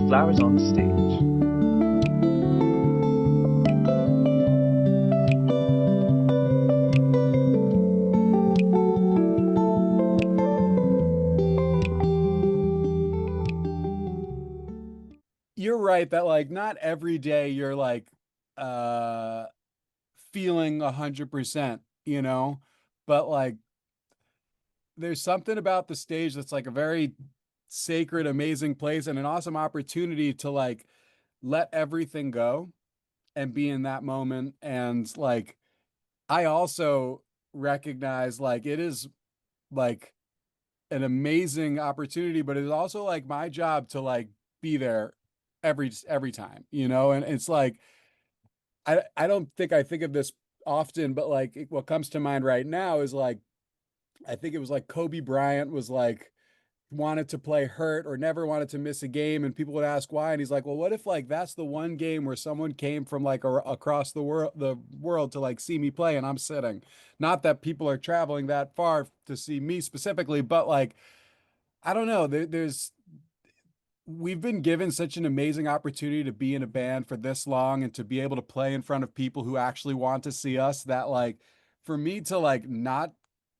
flowers on stage. You're right that like not every day you're like uh feeling 100%, but like there's something about the stage that's like a very sacred, amazing place and an awesome opportunity to like let everything go and be in that moment. And like I also recognize like it is like an amazing opportunity, but it's also like my job to like be there every time, and it's like I don't think I think of this often, but like what comes to mind right now is like I think it was like Kobe Bryant was like wanted to play hurt or never wanted to miss a game, and people would ask why, and he's like, well, what if like that's the one game where someone came from like across the world to like see me play and I'm sitting. Not that people are traveling that far to see me specifically, but like I don't know, there's we've been given such an amazing opportunity to be in a band for this long and to be able to play in front of people who actually want to see us, that like for me to like not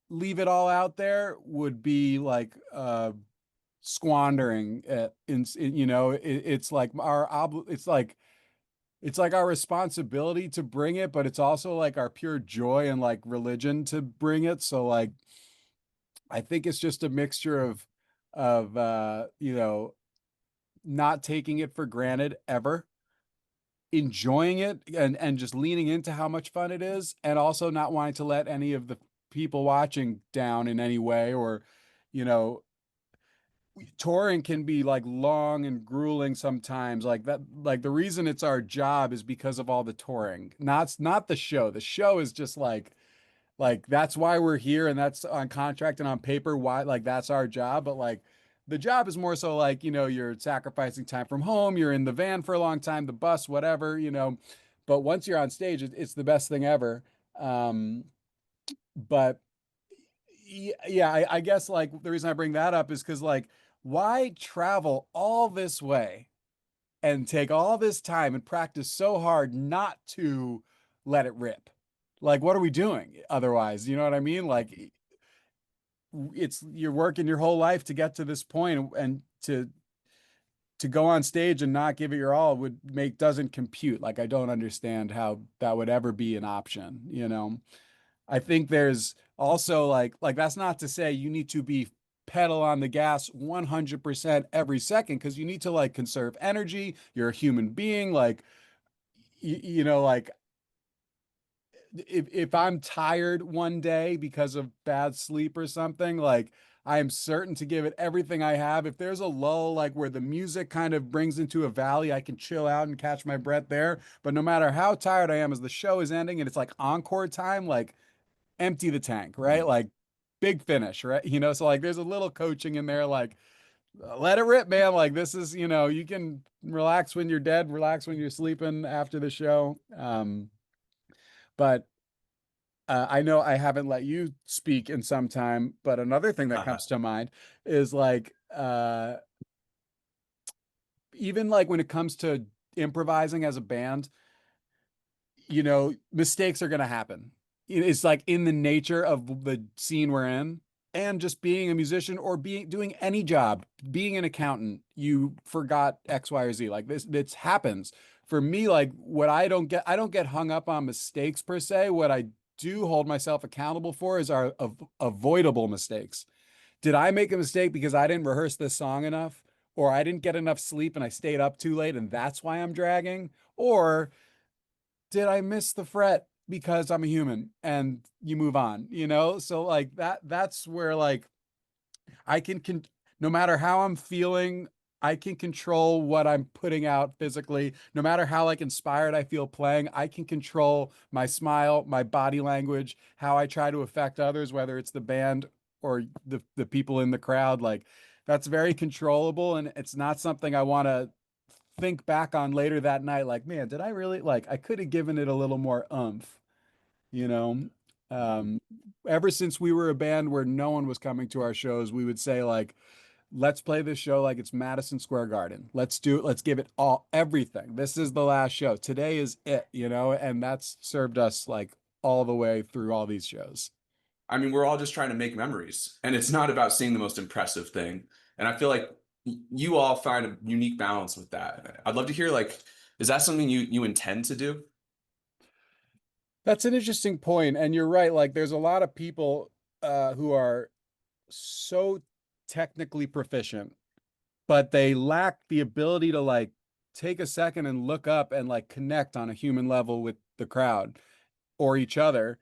leave it all out there would be like squandering it it's like it's like our responsibility to bring it, but it's also like our pure joy and like religion to bring it. So like I think it's just a mixture of not taking it for granted ever, enjoying it and just leaning into how much fun it is, and also not wanting to let any of the people watching down in any way. Or you know touring can be like long and grueling sometimes, like that, like the reason it's our job is because of all the touring, not the show. The show is just like that's why we're here, and that's on contract and on paper why like that's our job. But like the job is more so like you're sacrificing time from home, you're in the van for a long time, the bus, whatever. But once you're on stage, it's the best thing ever. But yeah, I guess like the reason I bring that up is because like why travel all this way and take all this time and practice so hard not to let it rip? Like, what are we doing otherwise? You know what I mean? Like, it's you're working your whole life to get to this point, and to go on stage and not give it your all would make doesn't compute. Like, I don't understand how that would ever be an option. I think there's also like that's not to say you need to be pedal on the gas 100% every second, because you need to like conserve energy. You're a human being. Like, like if I'm tired one day because of bad sleep or something, like I am certain to give it everything I have. If there's a lull, like where the music kind of brings into a valley, I can chill out and catch my breath there. But no matter how tired I am, as the show is ending and it's like encore time, like empty the tank, right? Like big finish, right? So like there's a little coaching in there, like let it rip, man. Like this is, you can relax when you're dead, relax when you're sleeping after the show. But I know I haven't let you speak in some time, but another thing that comes to mind is like even like when it comes to improvising as a band, mistakes are going to happen. It's like in the nature of the scene we're in. And just being a musician or being doing any job, being an accountant, you forgot X, Y, or Z. Like this happens. For me, like what I don't get hung up on mistakes per se. What I do hold myself accountable for is our avoidable mistakes. Did I make a mistake because I didn't rehearse this song enough? Or I didn't get enough sleep and I stayed up too late and that's why I'm dragging? Or did I miss the fret because I'm a human, and you move on? So like that's where like I can no matter how I'm feeling, I can control what I'm putting out physically. No matter how like inspired I feel playing, I can control my smile, my body language, how I try to affect others, whether it's the band or the people in the crowd. Like that's very controllable, and it's not something I want to think back on later that night like, man, did I really like I could have given it a little more oomph, you know? Um, ever since we were a band where no one was coming to our shows, we would say like let's play this show like it's Madison Square Garden. Let's do it. Let's give it all, everything. This is the last show. Today is it, and that's served us like all the way through all these shows. I mean, we're all just trying to make memories, and it's not about seeing the most impressive thing. And I feel like you all find a unique balance with that. I'd love to hear, like, is that something you intend to do? That's an interesting point, and you're right. Like, there's a lot of people who are so technically proficient, but they lack the ability to like take a second and look up and like connect on a human level with the crowd or each other.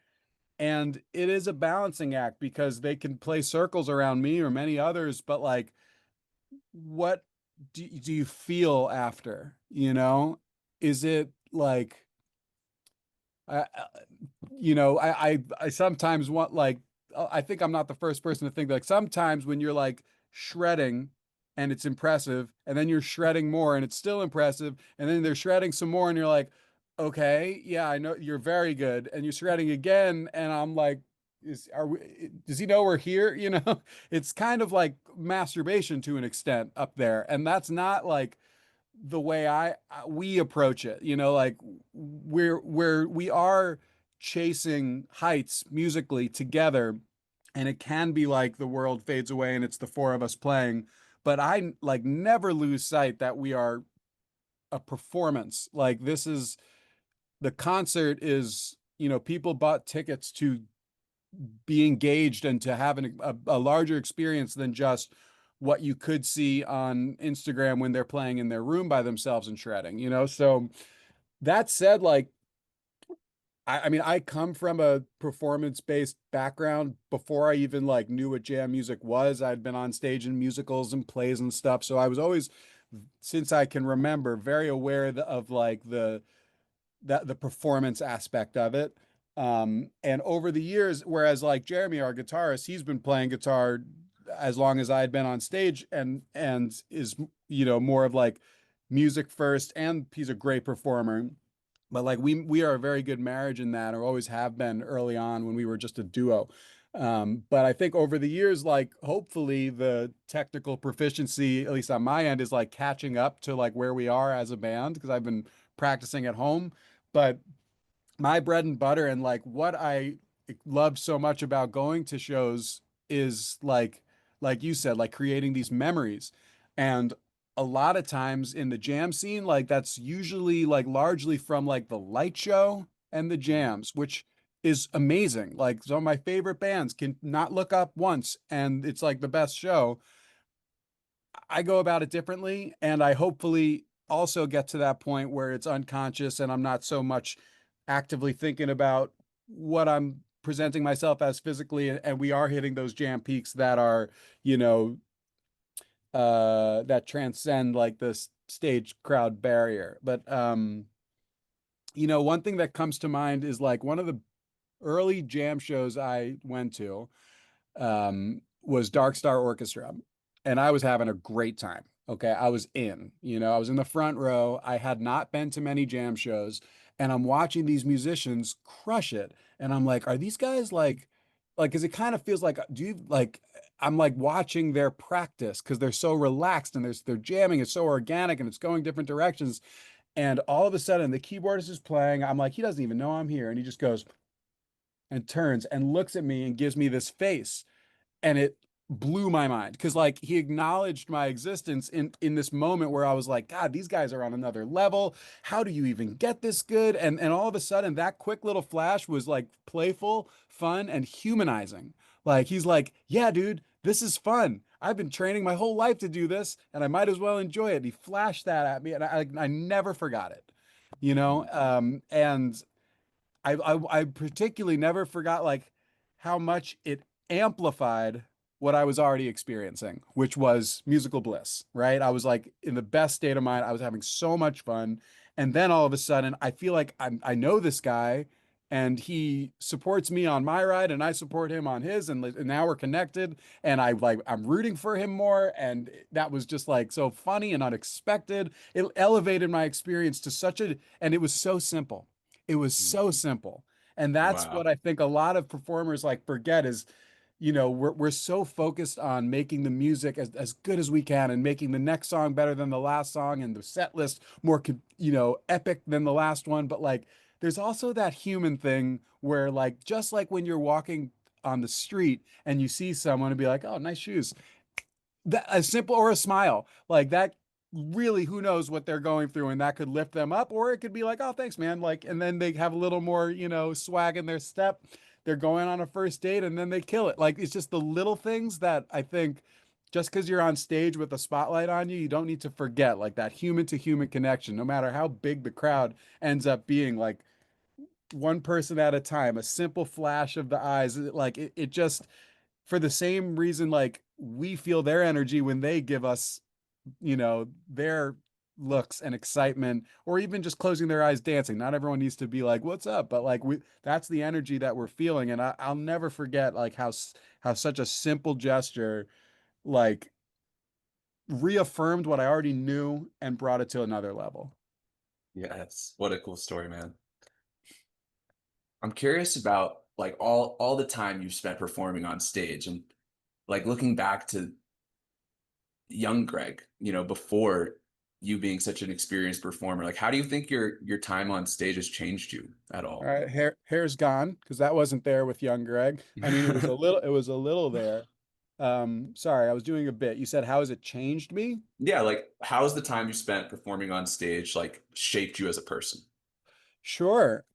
And it is a balancing act because they can play circles around me or many others, but like, what do you feel after? Is it like, I, I sometimes want like, I think I'm not the first person to think like sometimes when you're like shredding and it's impressive, and then you're shredding more and it's still impressive, and then they're shredding some more and you're like, okay, yeah, I know you're very good, and you're shredding again, and I'm like, does he know we're here? It's kind of like masturbation to an extent up there, and that's not like the way we approach it. Like we are chasing heights musically together, and it can be like the world fades away and it's the four of us playing, but I like never lose sight that we are a performance. Like, this is the concert is, people bought tickets to be engaged and to have a larger experience than just what you could see on Instagram when they're playing in their room by themselves and shredding. So that said, like, I mean, I come from a performance-based background before I even like knew what jam music was. I'd been on stage in musicals and plays and stuff. So I was always, since I can remember, very aware of like the performance aspect of it. And over the years, whereas like Jeremy, our guitarist, he's been playing guitar as long as I had been on stage, and is, more of like music first, and he's a great performer. But like we are a very good marriage in that, or always have been early on when we were just a duo. But I think over the years, like hopefully the technical proficiency, at least on my end, is like catching up to like where we are as a band because I've been practicing at home. But my bread and butter and like what I love so much about going to shows is like you said, like creating these memories. And a lot of times in the jam scene, like that's usually like largely from like the light show and the jams, which is amazing. Like some of my favorite bands can not look up once and it's like the best show. I go about it differently, and I hopefully also get to that point where it's unconscious and I'm not so much actively thinking about what I'm presenting myself as physically, and we are hitting those jam peaks that are, you know, that transcend like the stage crowd barrier. But one thing that comes to mind is like one of the early jam shows I went to was Dark Star Orchestra, and I was having a great time. Okay, I was I was in the front row. I had not been to many jam shows, and I'm watching these musicians crush it, and I'm like, are these guys like, because it kind of feels like, do you like? I'm like watching their practice because they're so relaxed and they're jamming. It's so organic and it's going different directions. And all of a sudden, the keyboardist is playing. I'm like, he doesn't even know I'm here, and he just goes and turns and looks at me and gives me this face, and it blew my mind because like he acknowledged my existence in this moment where I was like, God, these guys are on another level. How do you even get this good? And all of a sudden that quick little flash was like playful, fun, and humanizing. Like he's like, yeah, dude, this is fun. I've been training my whole life to do this, and I might as well enjoy it. And he flashed that at me, and I never forgot it. And I particularly never forgot like how much it amplified what I was already experiencing, which was musical bliss, right? I was like in the best state of mind. I was having so much fun. And then all of a sudden, I feel like I know this guy, and he supports me on my ride and I support him on his, and now we're connected, and I'm rooting for him more, and that was just like so funny and unexpected. It elevated my experience to and it was so simple. It was so simple. And that's what Wow. I think a lot of performers like forget is we're so focused on making the music as good as we can and making the next song better than the last song and the set list more, epic than the last one. But like, there's also that human thing where like, just like when you're walking on the street and you see someone and be like, oh, nice shoes, that a simple or a smile like that, really, who knows what they're going through, and that could lift them up, or it could be like, oh, thanks, man, like, and then they have a little more, swag in their step. They're going on a first date and then they kill it. Like, it's just the little things that I think, just because you're on stage with a spotlight on you, you don't need to forget like that human to human connection, no matter how big the crowd ends up being. Like, one person at a time, a simple flash of the eyes, like it just, for the same reason, like we feel their energy when they give us, their looks and excitement, or even just closing their eyes dancing. Not everyone needs to be like, "What's up?" But like, that's the energy that we're feeling, and I'll never forget like how such a simple gesture like reaffirmed what I already knew and brought it to another level. Yes. What a cool story, man. I'm curious about like all the time you spent performing on stage and like looking back to young Greg, before you being such an experienced performer. Like how do you think your time on stage has changed you at All all? right, hair's gone because that wasn't there with young Greg. I mean, it was a little there. Sorry, I was doing a bit. You said, how has it changed me? Yeah, like how's the time you spent performing on stage like shaped you as a person? Sure.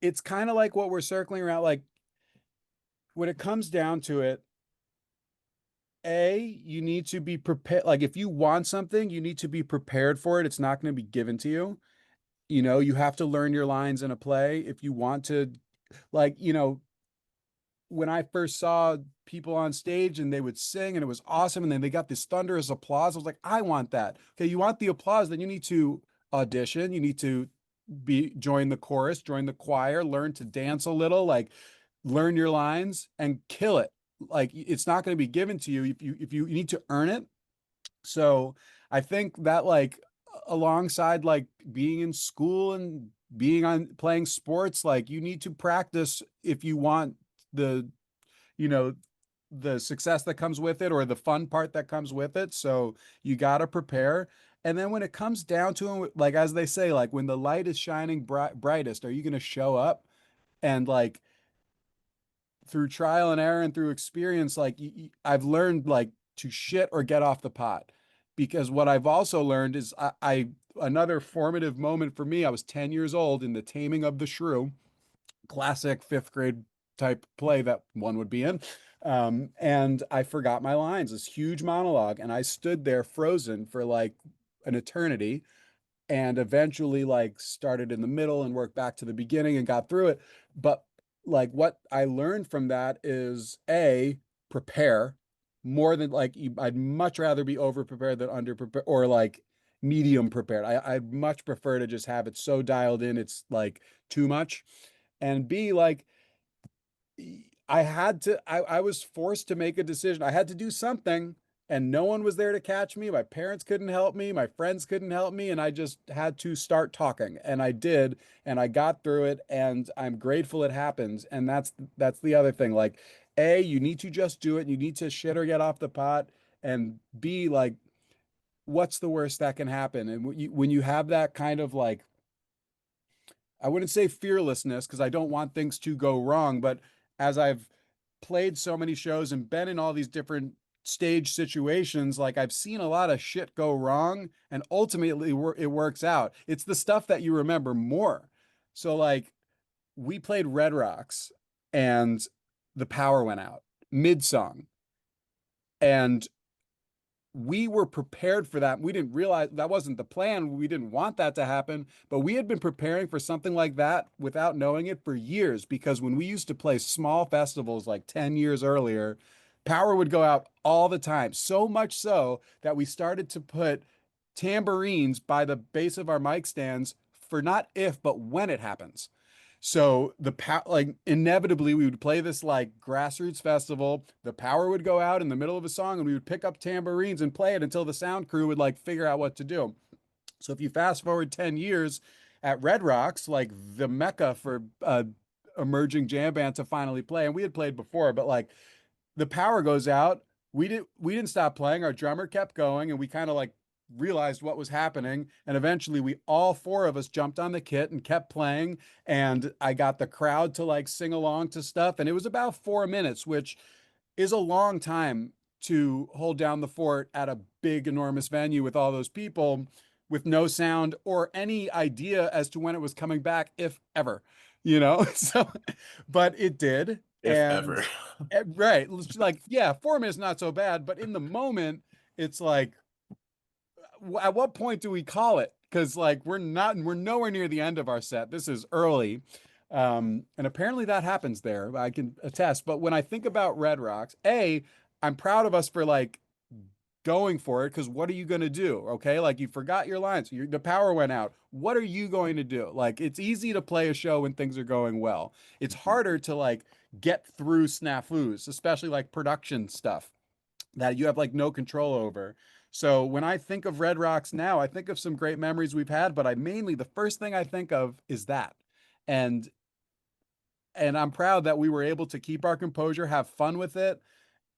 It's kind of like what we're circling around. Like, when it comes down to it, you need to be prepared. Like, if you want something, you need to be prepared for it. It's not going to be given to you. You have to learn your lines in a play if you want to, like, when I first saw people on stage and they would sing and it was awesome, and then they got this thunderous applause, I was like, I want that. Okay, you want the applause, then you need to audition, you need to be join the chorus, join the choir, learn to dance a little, like learn your lines and kill it. Like, it's not going to be given to you. If you need to earn it. So I think that, like, alongside like being in school and being on playing sports, like you need to practice if you want the, you know, the success that comes with it, or the fun part that comes with it. So you got to prepare. And then when it comes down to it, like, as they say, like when the light is shining brightest, are you going to show up? And like, through trial and error and through experience, like I've learned like to shit or get off the pot. Because what I've also learned is, another formative moment for me, I was 10 years old in The Taming of the Shrew, classic fifth grade type play that one would be in. And I forgot my lines, this huge monologue, and I stood there frozen for like an eternity, and eventually like started in the middle and worked back to the beginning and got through it. But like, what I learned from that is, prepare more than like I'd much rather be over prepared than under prepared, or like medium prepared. I'd much prefer to just have it so dialed in it's like too much. And B, like, I was forced to make a decision. I had to do something, and no one was there to catch me. My parents couldn't help me, my friends couldn't help me, and I just had to start talking. And I did, and I got through it, and I'm grateful it happened. And that's the other thing. Like, you need to just do it. You need to shit or get off the pot. And B, like, what's the worst that can happen? And when you have that kind of like, I wouldn't say fearlessness, because I don't want things to go wrong, but as I've played so many shows and been in all these different stage situations, like I've seen a lot of shit go wrong, and ultimately it works out. It's the stuff that you remember more. So like, we played Red Rocks and the power went out mid-song, and we were prepared for that. We didn't realize that wasn't the plan. We didn't want that to happen, but we had been preparing for something like that without knowing it for years. Because when we used to play small festivals like 10 years earlier, power would go out all the time. So much so that we started to put tambourines by the base of our mic stands for not if, but when it happens. So like, inevitably we would play this like grassroots festival. The power would go out in the middle of a song, and we would pick up tambourines and play it until the sound crew would like figure out what to do. So if you fast forward 10 years, at Red Rocks, like the mecca for emerging jam band to finally play. And we had played before, but like the power goes out. We didn't stop playing. Our drummer kept going, and we kind of like realized what was happening. And eventually we all four of us jumped on the kit and kept playing. And I got the crowd to like sing along to stuff. And it was about 4 minutes, which is a long time to hold down the fort at a big, enormous venue with all those people with no sound or any idea as to when it was coming back, if ever, you know? So, but it did. if And ever. right, like, yeah, 4 minutes, not so bad. But in the moment, it's like, at what point do we call it? Because like we're nowhere near the end of our set. This is early. And apparently that happens there. I can attest. But when I think about Red Rocks, I'm proud of us for like going for it because what are you going to do? Okay. Like you forgot your lines. The power went out. What are you going to do? Like it's easy to play a show when things are going well. It's harder to like get through snafus, especially like production stuff that you have like no control over. So when I think of Red Rocks now, I think of some great memories we've had, but I mainly the first thing I think of is that. And I'm proud that we were able to keep our composure, have fun with it,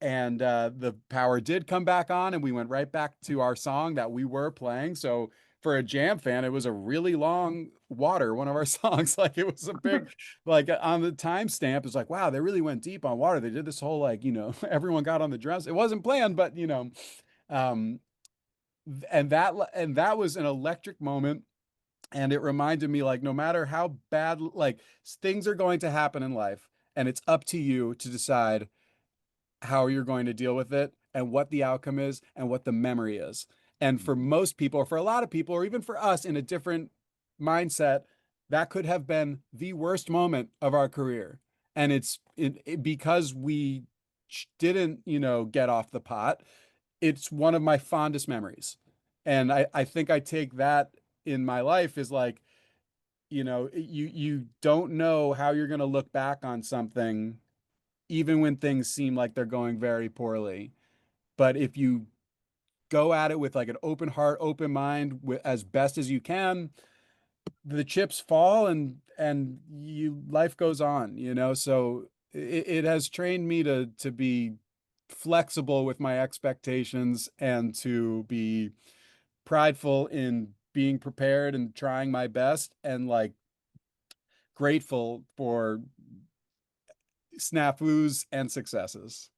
and the power did come back on, and we went right back to our song that we were playing. So for a jam fan, it was a really long water, one of our songs. Like it was a big, like on the timestamp, it's like, wow, they really went deep on water. They did this whole like, everyone got on the drums. It wasn't planned, but um, and that was an electric moment. And it reminded me like no matter how bad like things are going to happen in life, and it's up to you to decide how you're going to deal with it and what the outcome is and what the memory is. And for most people, or for a lot of people, or even for us in a different mindset, that could have been the worst moment of our career. And because we didn't, get off the pot, it's one of my fondest memories. And I think I take that in my life is like, you don't know how you're going to look back on something even when things seem like they're going very poorly. But if you go at it with like an open heart, open mind, as best as you can, the chips fall and you life goes on, So it has trained me to be flexible with my expectations and to be prideful in being prepared and trying my best and like grateful for snafus and successes.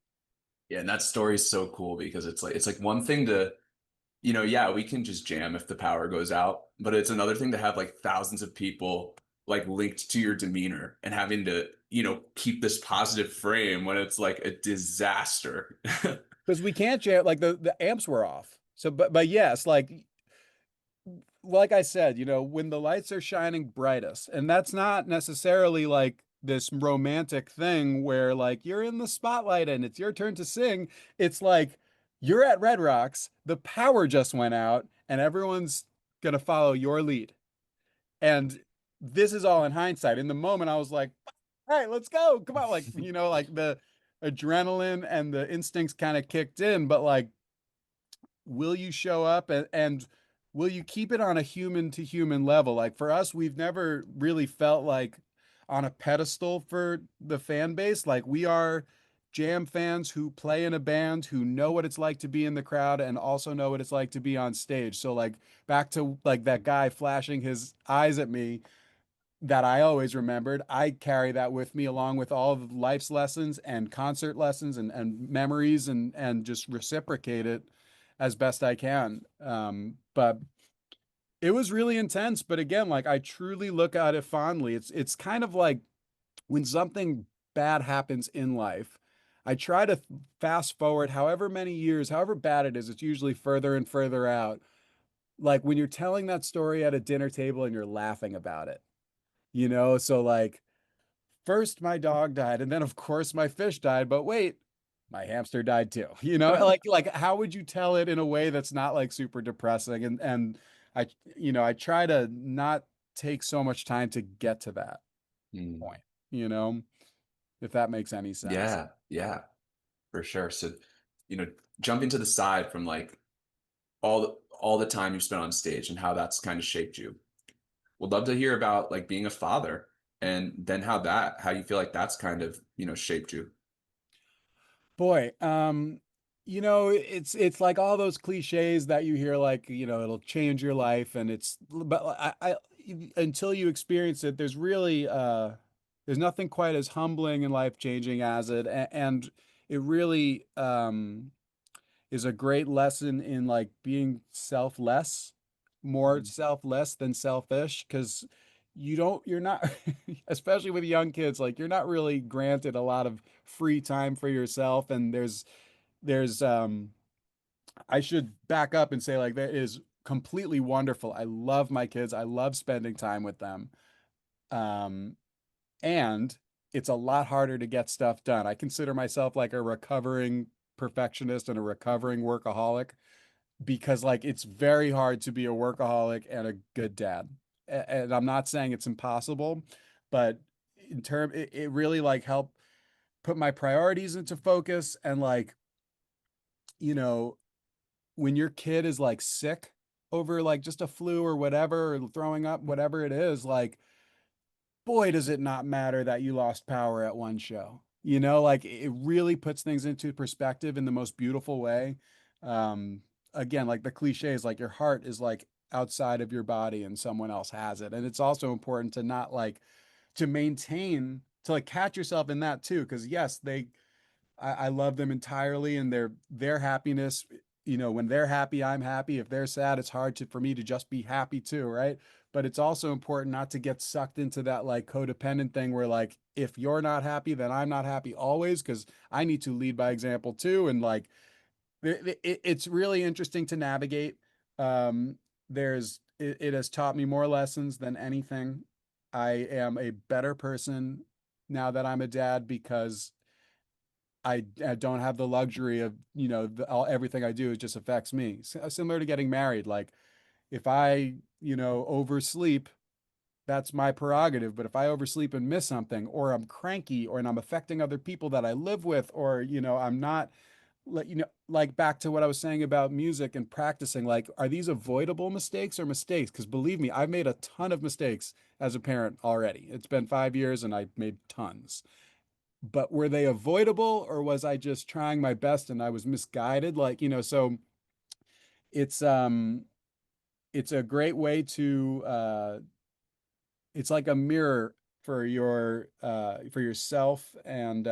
Yeah, and that story is so cool because it's like one thing to, yeah, we can just jam if the power goes out, but it's another thing to have like thousands of people like linked to your demeanor and having to, keep this positive frame when it's like a disaster. Because we can't jam like the amps were off. So but yes, like I said, when the lights are shining brightest, and that's not necessarily like this romantic thing where like you're in the spotlight and it's your turn to sing. It's like you're at Red Rocks, the power just went out, and everyone's gonna follow your lead. And this is all in hindsight. In the moment, I was like, all right, let's go. Come on. Like, like the adrenaline and the instincts kind of kicked in, but like will you show up and will you keep it on a human to human level? Like for us, we've never really felt like on a pedestal for the fan base. Like we are jam fans who play in a band, who know what it's like to be in the crowd and also know what it's like to be on stage. So like back to like that guy flashing his eyes at me that I always remembered. I carry that with me along with all of life's lessons and concert lessons and memories and just reciprocate it as best I can. But it was really intense. But again, like I truly look at it fondly. It's kind of like when something bad happens in life, I try to fast forward however many years, however bad it is, it's usually further and further out. Like when you're telling that story at a dinner table and you're laughing about it, So like first my dog died, and then of course my fish died, but wait, my hamster died too. Like how would you tell it in a way that's not like super depressing? And I I try to not take so much time to get to that Hmm. point, you know, if that makes any sense. Yeah, yeah, for sure. So, you know, jumping to the side from like all the time you spent on stage and how that's kind of shaped you. Would love to hear about like being a father. and then how you feel like that's kind of, shaped you. Boy, it's like all those cliches that you hear, like, it'll change your life, and but until you experience it, there's nothing quite as humbling and life-changing as it, and it really is a great lesson in like being selfless, more Mhm. selfless than selfish, because you're not, especially with young kids, like you're not really granted a lot of free time for yourself. And there's I should back up and say, like, that is completely wonderful. I love my kids. I love spending time with them. Um, and it's a lot harder to get stuff done. I consider myself like a recovering perfectionist and a recovering workaholic, because like it's very hard to be a workaholic and a good dad. And I'm not saying it's impossible, but it really like helped put my priorities into focus. And like, you know, when your kid is like sick over like just a flu or whatever, or throwing up, whatever it is, like, boy, does it not matter that you lost power at one show. Like it really puts things into perspective in the most beautiful way. Um, Again, like the cliche is like your heart is like outside of your body and someone else has it. And it's also important to not like to maintain to like catch yourself in that too. Cause yes, I love them entirely, and their happiness, when they're happy, I'm happy. If they're sad, it's hard for me to just be happy too, right? But it's also important not to get sucked into that like codependent thing where like if you're not happy, then I'm not happy always, because I need to lead by example too. And like it's really interesting to navigate. Um, it has taught me more lessons than anything. I am a better person now that I'm a dad, because I don't have the luxury of, everything I do just affects me. Similar to getting married. Like if I, oversleep, that's my prerogative. But if I oversleep and miss something, or I'm cranky, or and I'm affecting other people that I live with, or, I'm not, like back to what I was saying about music and practicing, like, are these avoidable mistakes or mistakes? Because believe me, I've made a ton of mistakes as a parent already. It's been 5 years and I've made tons, but were they avoidable, or was I just trying my best and I was misguided? Like, so it's um it's a great way to it's like a mirror for yourself. And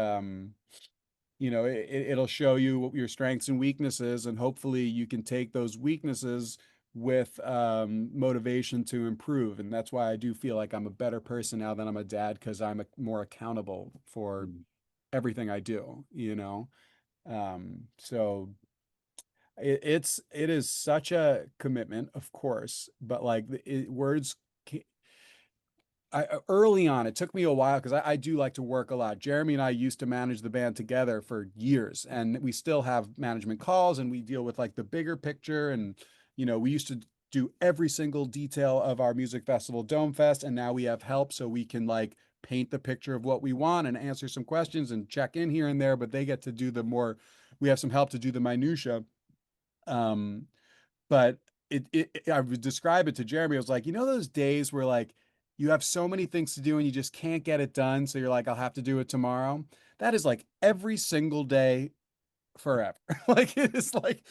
it'll show you your strengths and weaknesses, and hopefully you can take those weaknesses with motivation to improve. And that's why I do feel like I'm a better person now that I'm a dad, because more accountable for Mhm. everything I do. So it is such a commitment, of course, but like words early on, it took me a while because I do like to work a lot. Jeremy and I used to manage the band together for years, and we still have management calls, and we deal with like the bigger picture. And, we used to do every single detail of our music festival, Dome Fest, and now we have help so we can like paint the picture of what we want and answer some questions and check in here and there. But they get to do we have some help to do the minutia. Um, but I would describe it to Jeremy. I was like, those days where like you have so many things to do and you just can't get it done. So you're like, I'll have to do it tomorrow. That is like every single day forever. Like it is like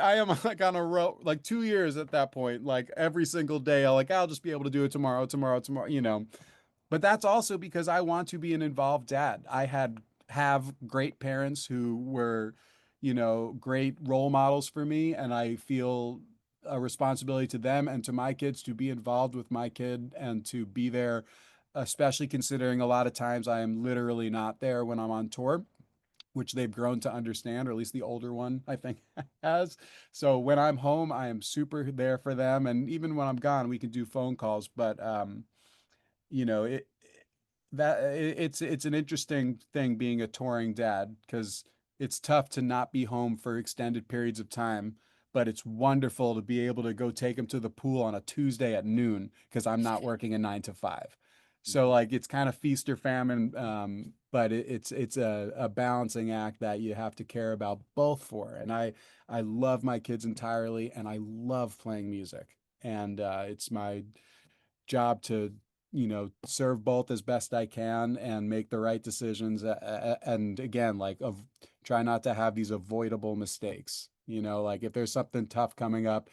I am like on a row, like 2 years at that point. Like every single day, I'll just be able to do it tomorrow, tomorrow, tomorrow. But that's also because I want to be an involved dad. Have great parents who were, great role models for me, and I feel a responsibility to them and to my kids to be involved with my kid and to be there, especially considering a lot of times I am literally not there when I'm on tour, which they've grown to understand, or at least the older one, I think, has. So when I'm home, I am super there for them, and even when I'm gone, we can do phone calls. But you know, it it's an interesting thing being a touring dad, because it's tough to not be home for extended periods of time, but it's wonderful to be able to go take him to the pool on a Tuesday at noon because I'm not working a 9 to 5. So like it's kind of feast or famine, but it's a balancing act that you have to care about both for. And I love my kids entirely, and I love playing music, and it's my job to serve both as best I can and make the right decisions. And again, like of try not to have these avoidable mistakes. Like if there's something tough coming up,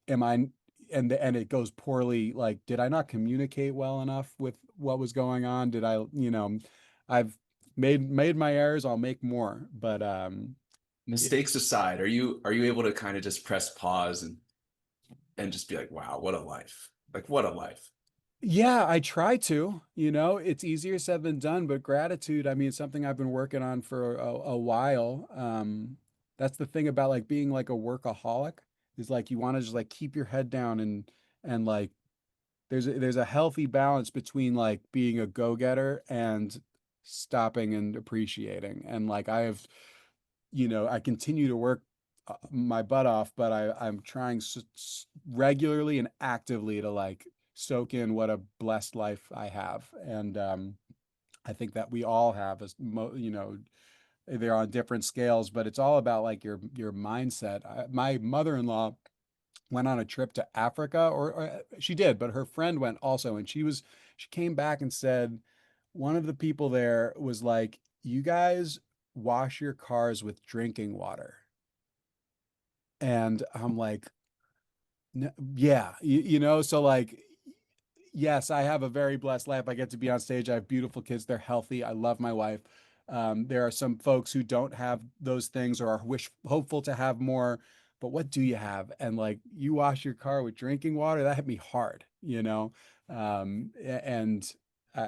am I and it goes poorly, like did I not communicate well enough with what was going on? Did I, I've made my errors, I'll make more. But it, Mistakes aside, are you able to kind of just press pause and just be like, wow, what a life. Like what a life. yeah, I try to, it's easier said than done, but gratitude, I mean, it's something I've been working on for a while. That's the thing about like being like a workaholic is like you want to just like keep your head down and like there's a healthy balance between like being a go-getter and stopping and appreciating. And like I continue to work my butt off, but I'm trying regularly and actively to like soak in what a blessed life I have. And I think that we all have, as they're on different scales, but it's all about like your mindset. My mother-in-law went on a trip to Africa, or she did, but her friend went also, and she came back and said one of the people there was like, "You guys wash your cars with drinking water," and I'm like, Yeah, so like, yes, I have a very blessed life. I get to be on stage. I have beautiful kids. They're healthy. I love my wife. There are some folks who don't have those things or are hopeful to have more. But what do you have? And like, you wash your car with drinking water. That hit me hard. And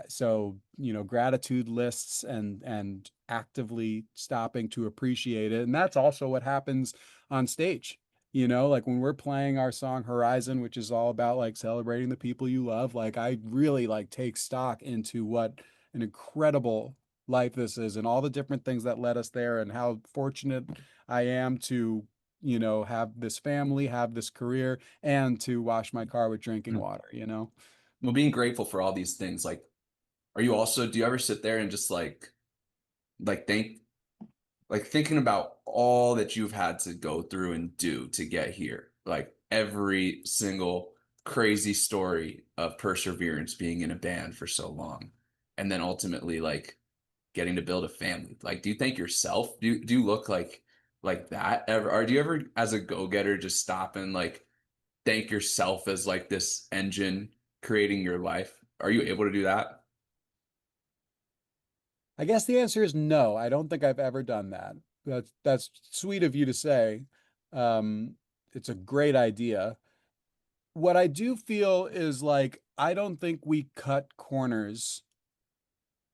so gratitude lists and actively stopping to appreciate it. And that's also what happens on stage. Like when we're playing our song Horizon, which is all about like celebrating the people you love, like I really like take stock into what an incredible life this is and all the different things that led us there and how fortunate I am to, have this family, have this career, and to wash my car with drinking water. Well, being grateful for all these things, like, do you ever sit there and just like think, like thinking about all that you've had to go through and do to get here, like every single crazy story of perseverance being in a band for so long, and then ultimately like getting to build a family. Like, do you think yourself, do you look like that ever, or do you ever as a go-getter just stop and like thank yourself as like this engine creating your life? Are you able to do that? I guess the answer is no. I don't think I've ever done that. That's sweet of you to say. Um, it's a great idea. What I do feel is like I don't think we cut corners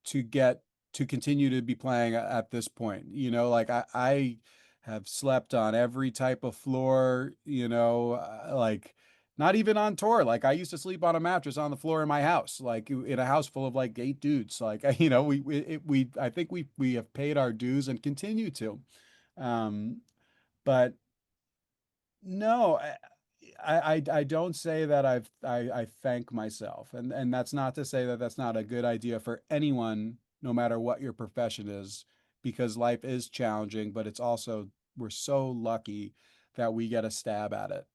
to get to continue to be playing at this point. Like I have slept on every type of floor, like not even on tour. Like I used to sleep on a mattress on the floor in my house, like in a house full of like 8 dudes. Like, I think we have paid our dues and continue to. Um, but no, I don't say that I thank myself, and that's not to say that that's not a good idea for anyone, no matter what your profession is, because life is challenging, but it's also we're so lucky that we get a stab at it.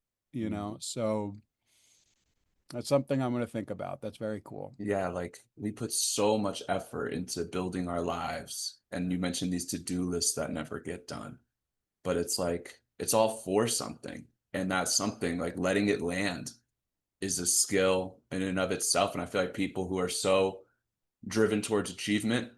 So that's something I'm going to think about. That's very cool. Yeah, like we put so much effort into building our lives. And you mentioned these to-do lists that never get done. But it's like it's all for something. And that something, like letting it land, is a skill in and of itself. And I feel like people who are so driven towards achievement,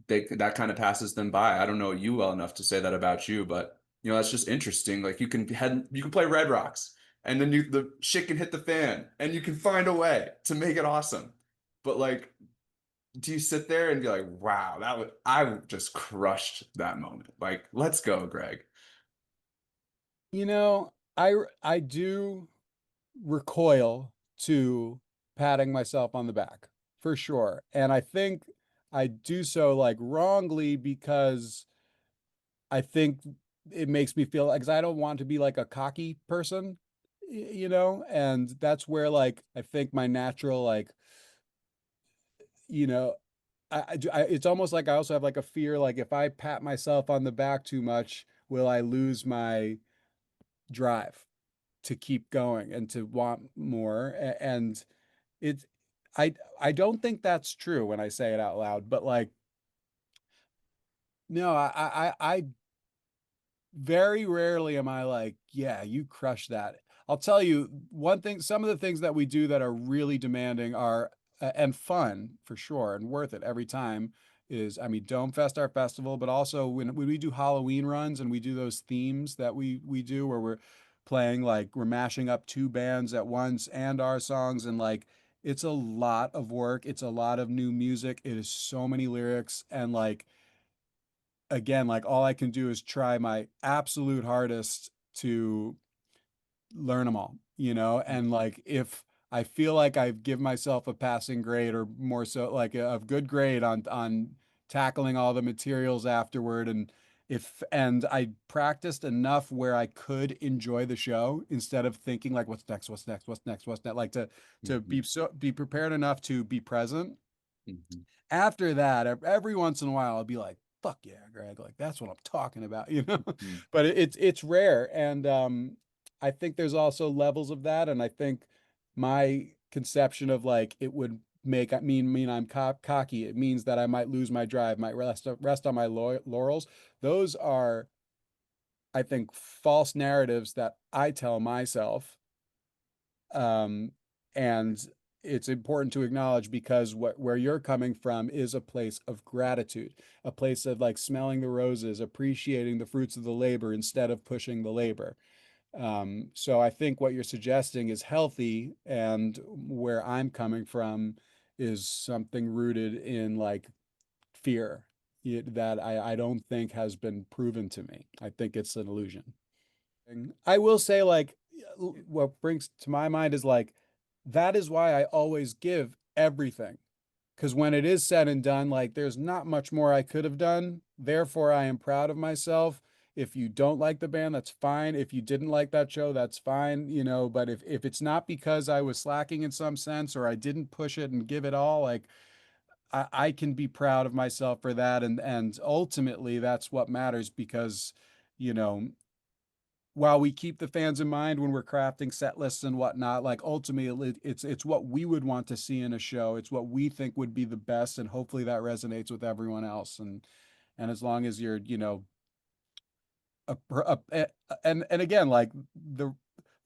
that kind of passes them by. I don't know you well enough to say that about you, but that's just interesting. Like you can play Red Rocks and then the shit can hit the fan and you can find a way to make it awesome. But like, do you sit there and be like, wow, I just crushed that moment. Like, let's go, Greg. I do recoil to patting myself on the back for sure. And I think I do so like wrongly because I think it makes me feel like 'cause I don't want to be like a cocky person, and that's where like I think my natural like, you know, it's almost like I also have like a fear like if I pat myself on the back too much, will I lose my drive to keep going and to want more? And it's I don't think that's true when I say it out loud, but like, no, I very rarely am I like, yeah, you crush that. I'll tell you one thing, some of the things that we do that are really demanding are and fun for sure and worth it every time is, I mean, Dome Fest, our festival, but also when we do Halloween runs and we do those themes that we do where we're playing like we're mashing up two bands at once and our songs and like it's a lot of work. It's a lot of new music. It is so many lyrics and like again, like all I can do is try my absolute hardest to learn them all, you know? And like if I feel like I give myself a passing grade or more so like a good grade on tackling all the materials afterward and if and I practiced enough where I could enjoy the show instead of thinking like what's next, what's next, what's next, what's next, like to Mhm, be prepared enough to be present mhm, after that, every once in a while, I'll be like, "Fuck yeah, Greg!" Like that's what I'm talking about, you know. mhm, But it's rare, and I think there's also levels of that, and I think my conception of like it would make mean I'm cocky. It means that I might lose my drive, might rest on my laurels. Those are, I think, false narratives that I tell myself um, and it's important to acknowledge because where you're coming from is a place of gratitude, a place of like smelling the roses, appreciating the fruits of the labor instead of pushing the labor. So I think what you're suggesting is healthy, and where I'm coming from is something rooted in like fear that I don't think has been proven to me. I think it's an illusion. I will say, like, what brings to my mind is like, that is why I always give everything. Because when it is said and done, like, there's not much more I could have done. Therefore, I am proud of myself. If you don't like the band, that's fine. If you didn't like that show, that's fine, you know. But if it's not because I was slacking in some sense or I didn't push it and give it all, like, I can be proud of myself for that. And ultimately, that's what matters because, you know, while we keep the fans in mind when we're crafting set lists and whatnot, like ultimately it's what we would want to see in a show. It's what we think would be the best, and hopefully that resonates with everyone else. And as long as you're, you know, and again, like the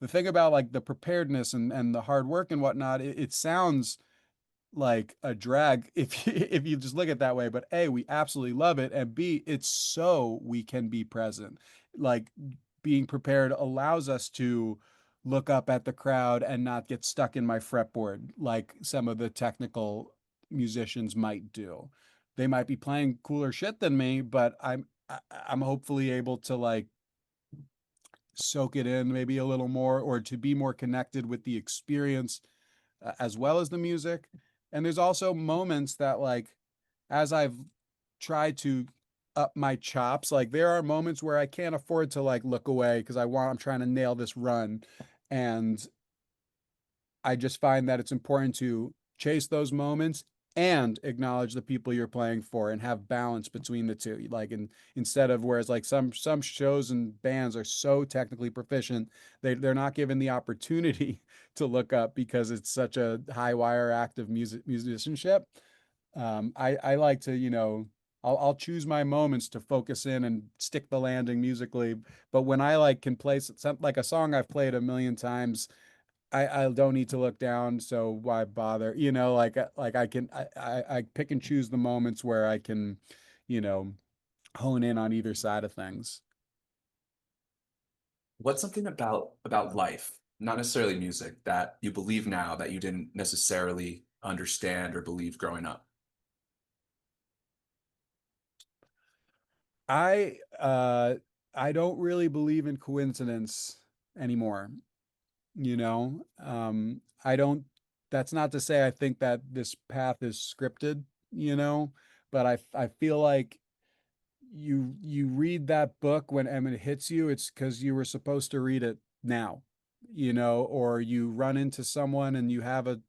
thing about like the preparedness and the hard work and whatnot, it sounds like a drag if if you just look at it that way. But A, we absolutely love it, and B, it's so we can be present. Like being prepared allows us to look up at the crowd and not get stuck in my fretboard like some of the technical musicians might do. They might be playing cooler shit than me, but I'm hopefully able to like soak it in maybe a little more or to be more connected with the experience as well as the music. And there's also moments that like as I've tried to up my chops, like there are moments where I can't afford to like look away because I'm trying to nail this run. And I just find that it's important to chase those moments and acknowledge the people you're playing for and have balance between the two. Like instead of whereas like some shows and bands are so technically proficient, they're not given the opportunity to look up because it's such a high wire act of musicianship. I like to, you know, I'll choose my moments to focus in and stick the landing musically. But when I like can play some like a song I've played a million times, I don't need to look down, so why bother? You know, like I can I pick and choose the moments where I can, you know, hone in on either side of things. What's something about life, not necessarily music, that you believe now that you didn't necessarily understand or believe growing up? I uh I don't really believe in coincidence anymore, you know. I don't That's not to say I think that this path is scripted, you know, but I feel like you read that book when it hits you, it's because you were supposed to read it now, you know, or you run into someone and you have a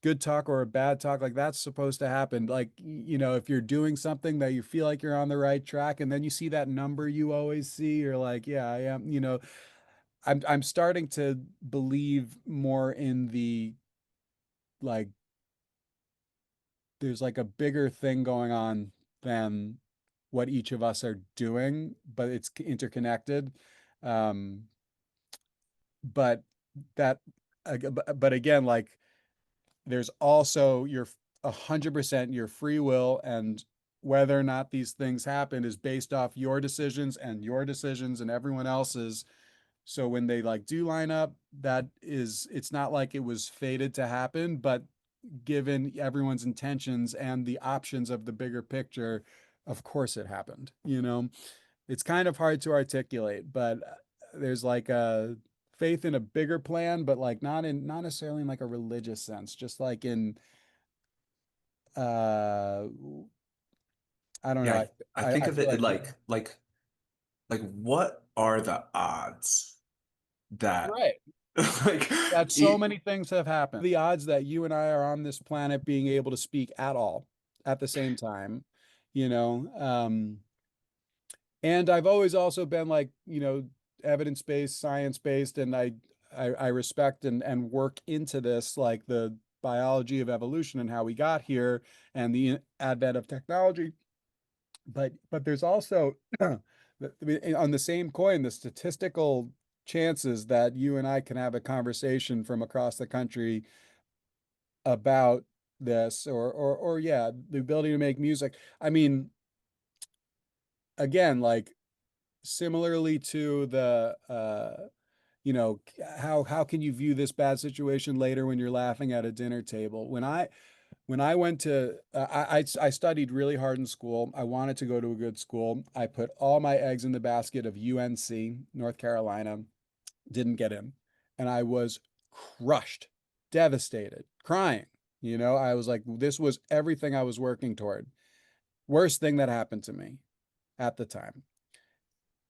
good talk or a bad talk, like that's supposed to happen. Like, you know, if you're doing something that you feel like you're on the right track and then you see that number you always see, you're like, yeah, I am, you know, I'm starting to believe more in the like there's like a bigger thing going on than what each of us are doing, but it's interconnected. Um, but that, but again, like there's also your 100% your free will, and whether or not these things happen is based off your decisions and everyone else's. So when they like do line up, that is, it's not like it was fated to happen, but given everyone's intentions and the options of the bigger picture, of course it happened. It's kind of hard to articulate, but there's like a faith in a bigger plan, but like not necessarily in like a religious sense, just like in uh I don't know. Yeah, I think I of feel it like like what are the odds that right. like That so e- many things have happened. The odds that you and I are on this planet being able to speak at all at the same time, you know. And I've always also been like, evidence-based, science-based, and I respect and work into this, like the biology of evolution and how we got here and the advent of technology. But there's also on the same coin, the statistical chances that you and I can have a conversation from across the country about this, or yeah, the ability to make music. I mean, again, like similarly to the how can you view this bad situation later when you're laughing at a dinner table? When I went to I studied really hard in school. I wanted to go to a good school. I put all my eggs in the basket of UNC, North Carolina, didn't get in. And I was crushed, devastated, crying. I was like, this was everything I was working toward. Worst thing that happened to me at the time.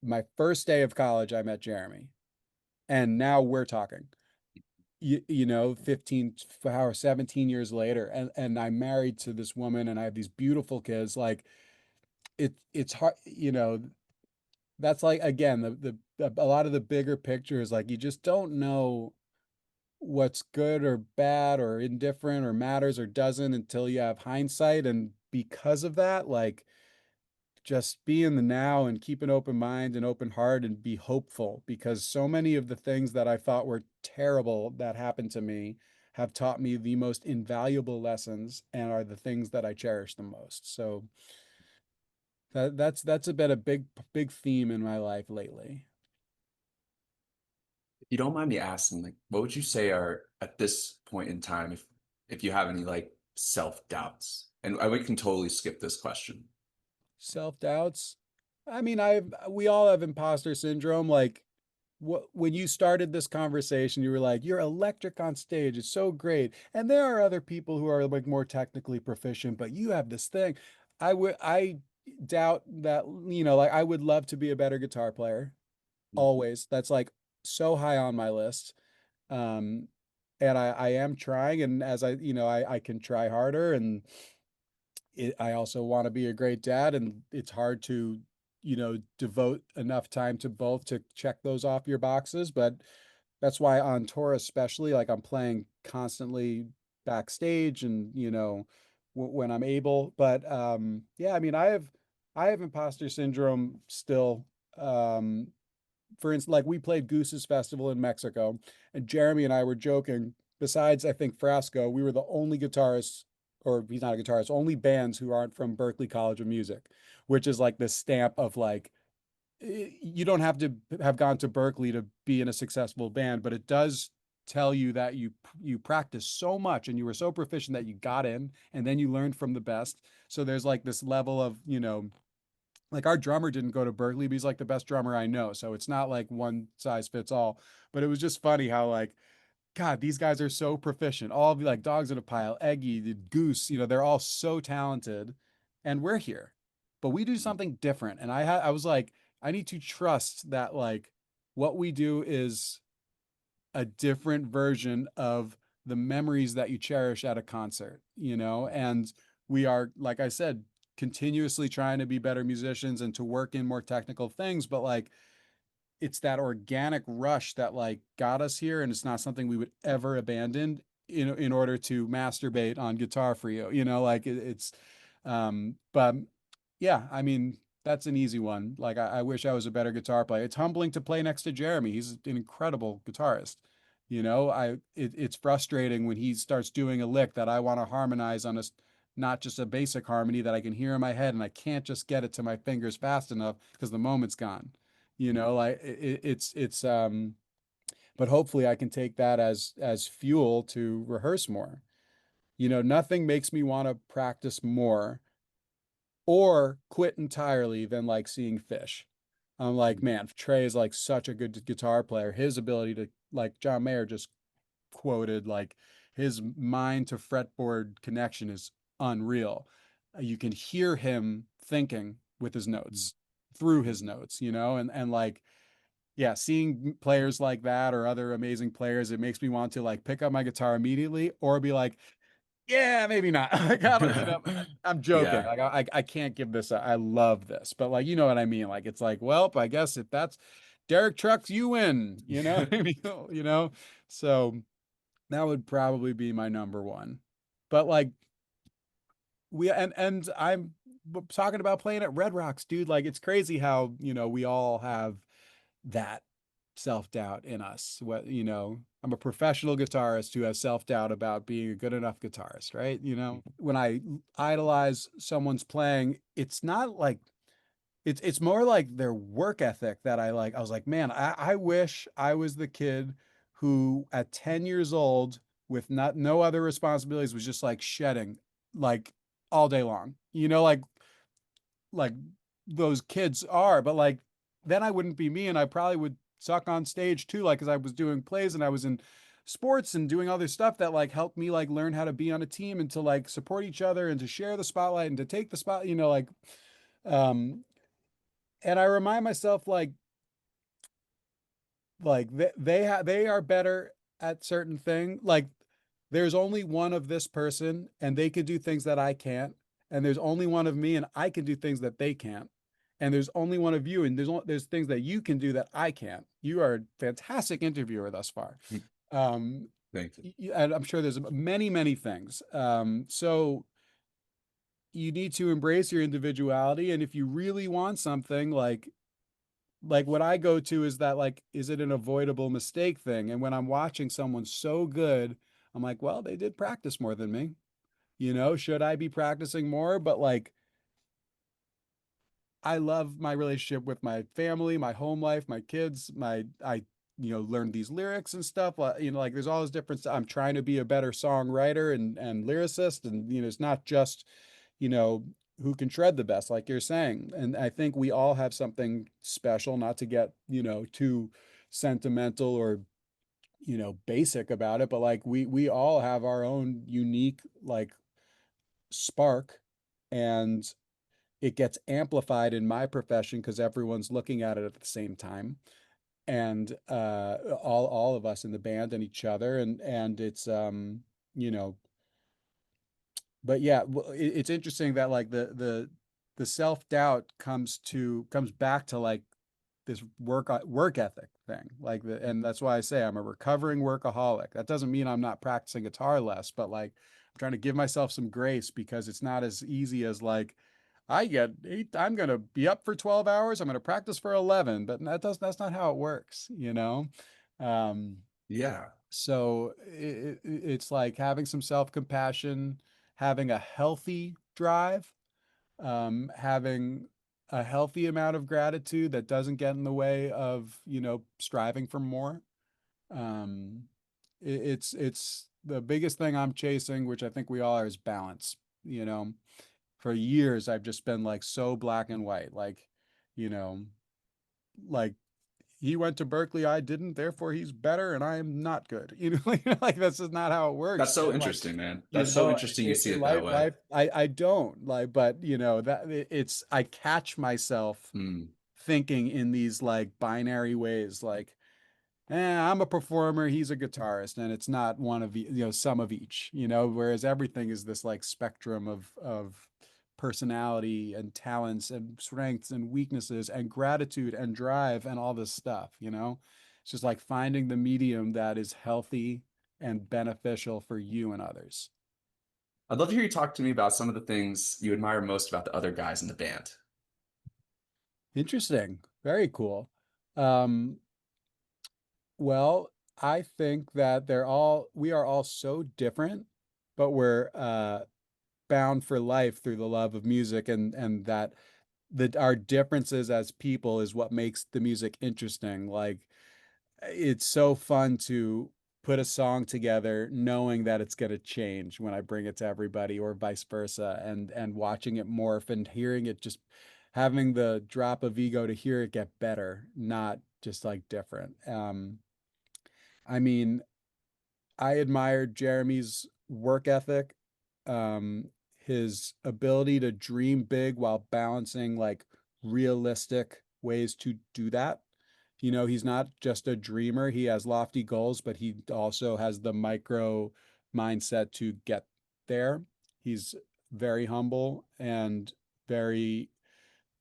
My first day of college, I met Jeremy, and now we're talking. 15 or 17 years later, and I'm married to this woman, and I have these beautiful kids. Like it's hard, that's like, again, a lot of the bigger picture is like you just don't know what's good or bad or indifferent or matters or doesn't until you have hindsight. And because of that, like just be in the now and keep an open mind and open heart and be hopeful, because so many of the things that I thought were terrible that happened to me have taught me the most invaluable lessons and are the things that I cherish the most. So that's been a big theme in my life lately. if you don't mind me asking, like what would you say are at this point in time if you have any like self-doubts? And we can totally skip this question. Self-doubts. I mean, we all have imposter syndrome. Like when you started this conversation, you were like, "You're electric on stage. It's so great." And there are other people who are like more technically proficient, but you have this thing. I doubt that, like I would love to be a better guitar player. Always. That's like so high on my list. Um, and I am trying, and as I can try harder, and I also want to be a great dad, and it's hard to, devote enough time to both to check those off your boxes. But that's why on tour, especially, like I'm playing constantly backstage and, when I'm able. But yeah, I mean, I have imposter syndrome still. Um, for instance, like we played Goose's Festival in Mexico, and Jeremy and I were joking. Besides, I think Frasco, we were the only guitarists, or he's not a guitarist, only bands who aren't from Berklee College of Music, which is like the stamp of like, you don't have to have gone to Berklee to be in a successful band, but it does tell you that you practice so much and you were so proficient that you got in, and then you learned from the best. So there's like this level of, like our drummer didn't go to Berklee, but he's like the best drummer I know. So it's not like one size fits all. But it was just funny how like, God, these guys are so proficient. All of you, like Dogs in a Pile, Eggy, the Goose, they're all so talented. And we're here. But we do something different. And I was like, I need to trust that like what we do is a different version of the memories that you cherish at a concert, and we are, like I said, continuously trying to be better musicians and to work in more technical things, but like it's that organic rush that like got us here, and it's not something we would ever abandon in order to masturbate on Guitar for you, like it's but yeah, I mean, that's an easy one. Like I wish I was a better guitar player. It's humbling to play next to Jeremy. He's an incredible guitarist. It's frustrating when he starts doing a lick that I want to harmonize on not just a basic harmony that I can hear in my head and I can't just get it to my fingers fast enough because the moment's gone. Like but hopefully I can take that as fuel to rehearse more. Nothing makes me want to practice more or quit entirely than like seeing Fish. I'm like, man, Trey is like such a good guitar player. His ability to, like John Mayer just quoted, like his mind to fretboard connection is unreal. You can hear him thinking with his notes, through his notes, and like, yeah, seeing players like that or other amazing players, it makes me want to like pick up my guitar immediately or be like, yeah, maybe not. Like, I don't, I'm joking. Yeah. Like, I can't give this. I love this, but like, you know what I mean? Like, it's like, well, I guess if that's Derek Trucks, you win. I mean, So that would probably be my number one. But like, and I'm talking about playing at Red Rocks, dude. Like, it's crazy how we all have that self-doubt in us. I'm a professional guitarist who has self-doubt about being a good enough guitarist, right? When I idolize someone's playing, it's not like it's more like their work ethic that I like. I was like, man, I wish I was the kid who at 10 years old with not no other responsibilities was just like shedding like all day long. Like those kids are, but like then I wouldn't be me and I probably would suck on stage too, like because I was doing plays and I was in sports and doing other stuff that like helped me like learn how to be on a team and to like support each other and to share the spotlight and to take the spot, um and I remind myself like they are better at certain thing. Like there's only one of this person and they can do things that I can't. And there's only one of me and I can do things that they can't. And there's only one of you and there's things that you can do that I can't. You are a fantastic interviewer thus far. Um, Thank you. and I'm sure there's many, many things. So you need to embrace your individuality. And if you really want something, like what I go to is that like, is it an avoidable mistake thing? And when I'm watching someone so good, I'm like, well, they did practice more than me. Should I be practicing more? But like, I love my relationship with my family, my home life, my kids, I learned these lyrics and stuff. Like there's all this different I'm trying to be a better songwriter and lyricist. And, it's not just, you know, who can shred the best, like you're saying. And I think we all have something special, not to get, too sentimental or, basic about it, but like we all have our own unique like spark and it gets amplified in my profession because everyone's looking at it at the same time and all of us in the band and each other and it's you know but yeah, it's interesting that like the self-doubt comes back to like this work ethic thing and that's why I say I'm a recovering workaholic. That doesn't mean I'm not practicing guitar less, but like I'm trying to give myself some grace because it's not as easy as like I get eight, I'm gonna be up for 12 hours, I'm gonna practice for 11, but that's not how it works. um Yeah. so it's like having some self-compassion, having a healthy drive, having a healthy amount of gratitude that doesn't get in the way of, striving for more. Um, it's the biggest thing I'm chasing, which I think we all are, is balance. You know, for years I've just been like so black and white, you know, like he went to Berkeley, I didn't, therefore he's better and I am not good. Like this is not how it works, That's so man. Like, interesting, man. That's so interesting you see in it that way. life, I don't like, but that it's, I catch myself Mm. thinking in these like binary ways, like, I'm a performer, he's a guitarist, and it's not one of some of each, whereas everything is this like spectrum of personality and talents and strengths and weaknesses and gratitude and drive and all this stuff. It's just like finding the medium that is healthy and beneficial for you and others. I'd love to hear you talk to me about some of the things you admire most about the other guys in the band. Interesting. Very cool. Um, well, I think that we are all so different, but we're bound for life through the love of music, and that our differences as people is what makes the music interesting. Like it's so fun to put a song together knowing that it's going to change when I bring it to everybody or vice versa, and watching it morph and hearing it, just having the drop of ego to hear it get better, not just like different. I mean, I admired Jeremy's work ethic, um, his ability to dream big while balancing like realistic ways to do that. You know, he's not just a dreamer, he has lofty goals, but he also has the micro mindset to get there. He's very humble and very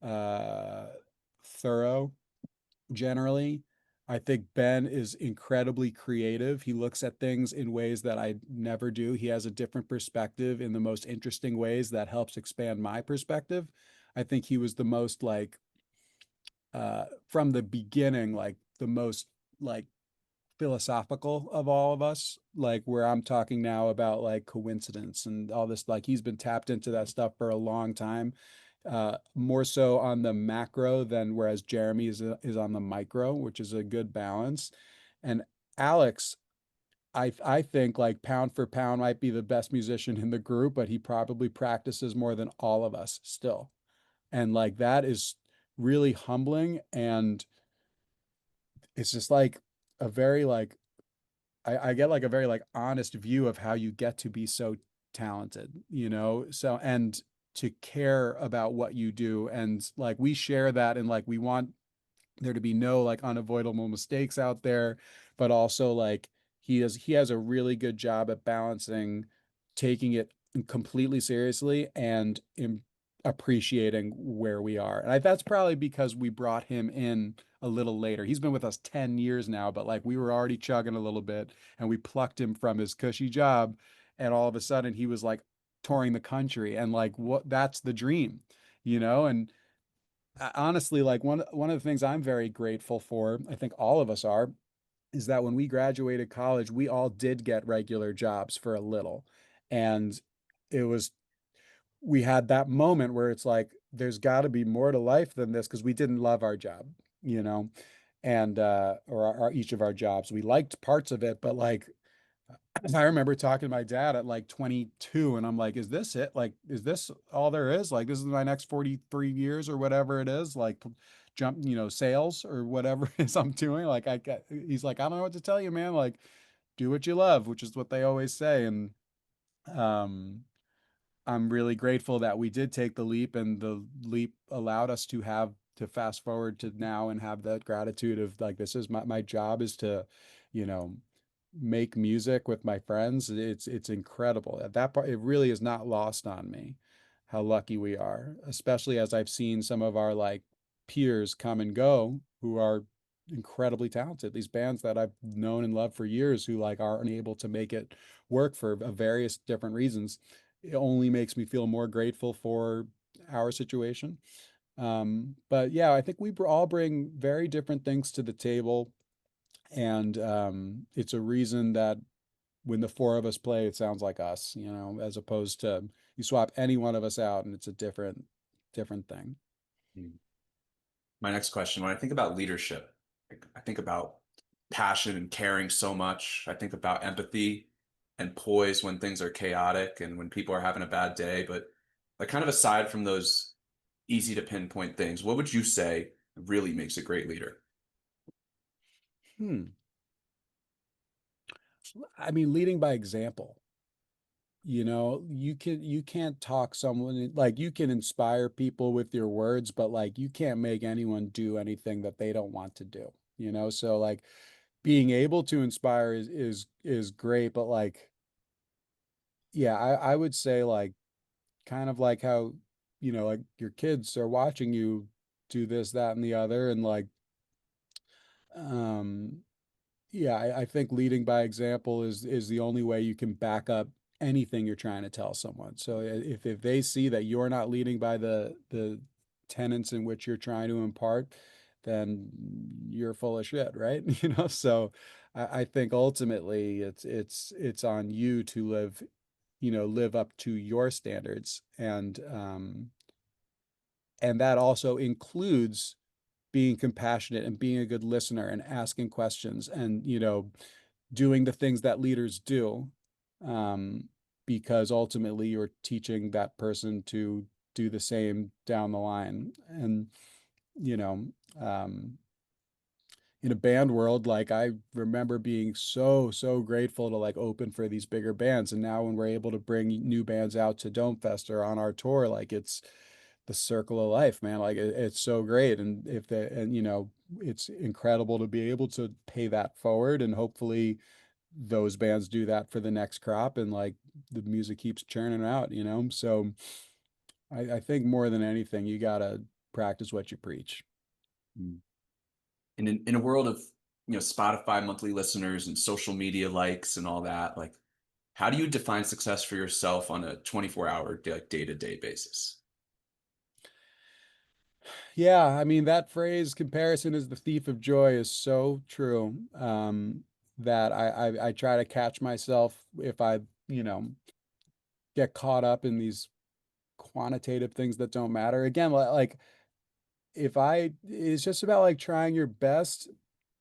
uh, thorough generally. I think Ben is incredibly creative. He looks at things in ways that I never do. He has a different perspective in the most interesting ways that helps expand my perspective. I think he was the most like from the beginning, like the most like philosophical of all of us, like where I'm talking now about like coincidence and all this, like he's been tapped into that stuff for a long time, more so on the macro than whereas Jeremy is on the micro, which is a good balance. And Alex, I think like pound for pound might be the best musician in the group, but he probably practices more than all of us still. And like that is really humbling, and it's just like a very like I get like a very like honest view of how you get to be so talented, you know? So, and to care about what you do. And like we share that, and like we want there to be no like unavoidable mistakes out there, but also like he has a really good job at balancing taking it completely seriously and appreciating where we are. And that's probably because we brought him in a little later. He's been with us 10 years now, but like we were already chugging a little bit, and we plucked him from his cushy job, and all of a sudden he was like touring the country, and like what that's the dream, you know? And honestly, like one of the things I'm very grateful for, I think all of us are, is that when we graduated college, we all did get regular jobs for a little. And it was we had that moment where it's like there's got to be more to life than this, because we didn't love our job, you know, and or each of our jobs. We liked parts of it, but like I remember talking to my dad at like 22, and I'm like, is this it? Like, is this all there is? Like, this is my next 43 years or whatever it is, like jump, sales or whatever it is I'm doing. Like, he's like, I don't know what to tell you, man. Like, do what you love, which is what they always say. And um, I'm really grateful that we did take the leap, and the leap allowed us to fast forward to now and have that gratitude of like, this is my job is to, you know, make music with my friends. It's incredible. At that part, it really is not lost on me how lucky we are, especially as I've seen some of our like peers come and go who are incredibly talented. These bands that I've known and loved for years who like aren't able to make it work for various different reasons. It only makes me feel more grateful for our situation. But yeah, I think we all bring very different things to the table, and it's a reason that when the four of us play, it sounds like us, as opposed to you swap any one of us out and it's a different thing. Hmm. My next question, when I think about leadership, I think about passion and caring so much. I think about empathy and poise when things are chaotic and when people are having a bad day. But like kind of aside from those easy to pinpoint things, what would you say really makes a great leader? Hmm. I mean, leading by example. You can't talk someone, like you can inspire people with your words, but like you can't make anyone do anything that they don't want to do. So like being able to inspire is great, but like yeah, I would say like kind of like how like your kids are watching you do this, that, and the other, and like um yeah, I think leading by example is the only way you can back up anything you're trying to tell someone. So if they see that you're not leading by the tenets in which you're trying to impart, then you're full of shit, right? You know, so I think ultimately it's on you to live, live up to your standards, and that also includes being compassionate and being a good listener and asking questions and doing the things that leaders do, um, because ultimately you're teaching that person to do the same down the line. And you know um, in a band world, like I remember being so grateful to like open for these bigger bands, and now when we're able to bring new bands out to Dome Fest or on our tour, like it's the circle of life, man. Like it's so great. And if the and it's incredible to be able to pay that forward, and hopefully those bands do that for the next crop, and like the music keeps churning out, so I think more than anything you gotta practice what you preach. Mm. And in a world of Spotify monthly listeners and social media likes and all that, like how do you define success for yourself on a 24-hour day-to-day basis? Yeah, I mean that phrase, comparison is the thief of joy, is so true. That I try to catch myself if I, you know, get caught up in these quantitative things that don't matter. Again, like if I it's just about like trying your best,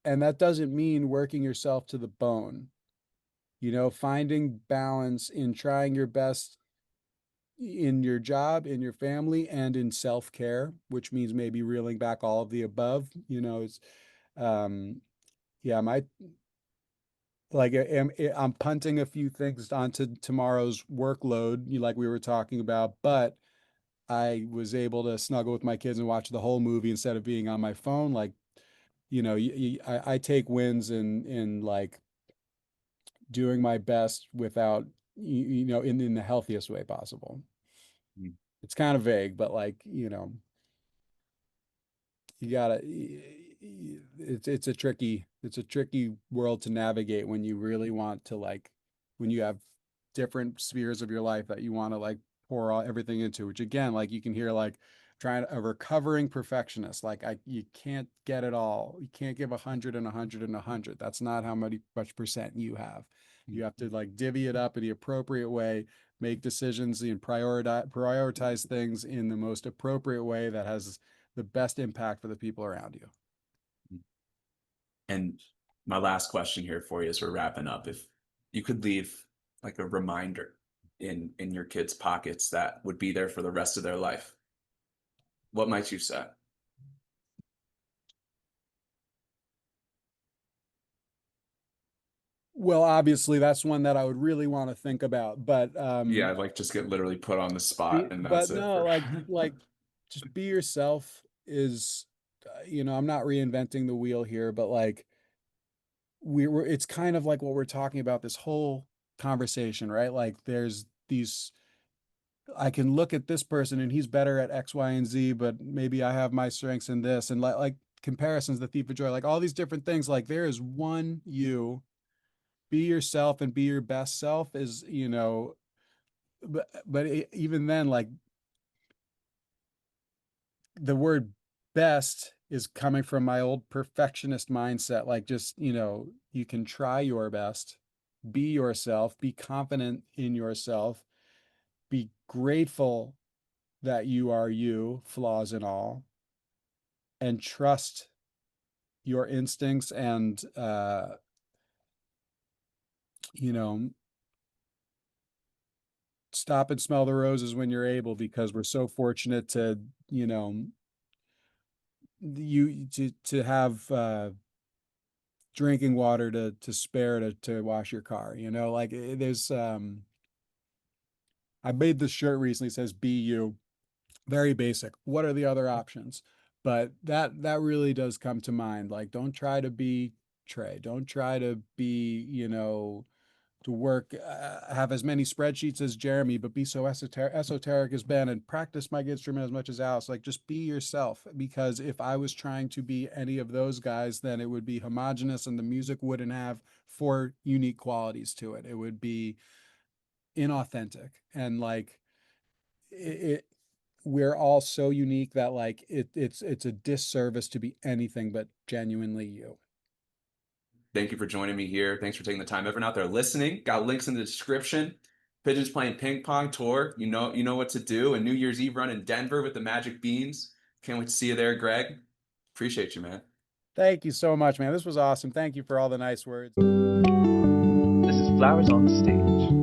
and that doesn't mean working yourself to the bone. Finding balance in trying your best in your job, in your family, and in self-care, which means maybe reeling back all of the above. It's um yeah, my like I'm punting a few things onto tomorrow's workload, like we were talking about, but I was able to snuggle with my kids and watch the whole movie instead of being on my phone. Like, I take wins in like doing my best without, in the healthiest way possible. Mm. It's kind of vague, but like, you gotta it's a tricky world to navigate when you really want to like when you have different spheres of your life that you want to like pour everything into, which again, like you can hear like trying a recovering perfectionist, like you can't get it all, you can't give 100 and 100 and 100. That's not how much percent you have. You have to like divvy it up in the appropriate way, make decisions and prioritize things in the most appropriate way that has the best impact for the people around you. And my last question here for you as we're wrapping up, if you could leave like a reminder in your kids' pockets that would be there for the rest of their life, what might you say? Well, obviously, that's one that I would really want to think about, but Yeah, like just get literally put on the spot be, and that's but it no, for like just be yourself is, I'm not reinventing the wheel here, but like it's kind of like what we're talking about this whole conversation, right? Like there's these I can look at this person and he's better at X, Y, and Z, but maybe I have my strengths in this, and like comparisons, the thief of joy, like all these different things. Like there is one you, be yourself and be your best self is, but even then, like the word best is coming from my old perfectionist mindset. Like just, you can try your best, be yourself, be confident in yourself, be grateful that you are you, flaws and all, and trust your instincts and you know stop and smell the roses when you're able, because we're so fortunate to you know to have drinking water to spare to wash your car. Like there's I made this shirt recently, it says be you, very basic. What are the other options? But that really does come to mind. Like don't try to be Trey, don't try to be to work, have as many spreadsheets as Jeremy, but be so esoteric as Ben, and practice my instrument as much as Alice. Like, just be yourself. Because if I was trying to be any of those guys, then it would be homogenous and the music wouldn't have four unique qualities to it. It would be inauthentic. And like, it we're all so unique that like it's a disservice to be anything but genuinely you. Thank you for joining me here. Thanks for taking the time. Everyone out there listening, got links in the description. Pigeons Playing Ping Pong tour. You know what to do. A New Year's Eve run in Denver with the Magic Beans. Can't wait to see you there, Greg. Appreciate you, man. Thank you so much, man. This was awesome. Thank you for all the nice words. This is Flowers on the Stage.